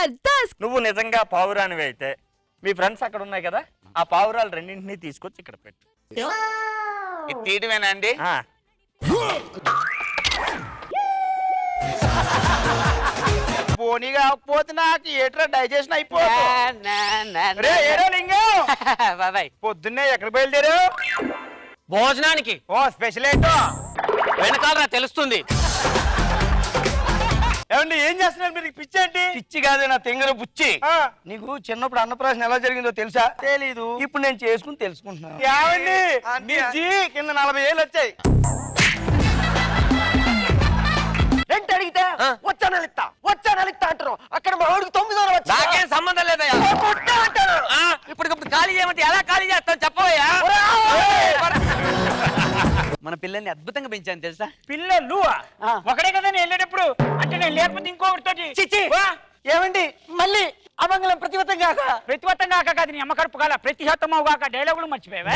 జబర్దస్త్. నువ్వు నిజంగా పావురానివి అయితే మీ ఫ్రెండ్స్ అక్కడ ఉన్నాయి కదా, ఆ పావురాలు రెండింటినీ తీసుకొచ్చి ఇక్కడ పెట్టు. తీయటమేనా అండి? పోనీ కాకపోతే నాకు ఏట్రా డైజెషన్ అయిపోతుంది. పొద్దున్నే ఎక్కడ బయలుదేరావు? భోజనానికి. ఓ స్పెషల్ ఏంటో వెనకాలరా తెలుస్తుంది. ఏమండి ఏం చేస్తున్నారు మీరు? పిచ్చి ఏంటి? పిచ్చి కాదు, నా తెంగర బుచ్చి. నీకు చిన్నప్పుడు అన్నప్రాసన ఎలా జరిగిందో తెలుసా? తెలీదు. ఇప్పుడు నేను చేసుకుని తెలుసుకుంటున్నాను. ఏమండి కింద 40 ఏళ్ళు వచ్చాయి. రెంట్ అడిగితే వచ్చా నెలిస్తా అంటారు. అక్కడ మా ఊరికి 9 వచ్చి నాకేం సంబంధం లేదయ్యా. ఇప్పటికప్పుడు ఖాళీ చేయమంటే ఎలా ఖాళీ చేస్తాను చెప్పవయ్యా. మన పిల్లల్ని అద్భుతంగా పెంచాను తెలుసా? పిల్లలు ఒకడే కదా నేను వెళ్ళేటప్పుడు, అంటే నేను లేకపోతే ఇంకొకటితోటి. ఏమండి మళ్ళీ అమంగళం ప్రతివతం కాక కాదు నీ అమ్మ కడుపు కాల ప్రతిహతమవు కాక డైలాగులు మర్చిపోయావా?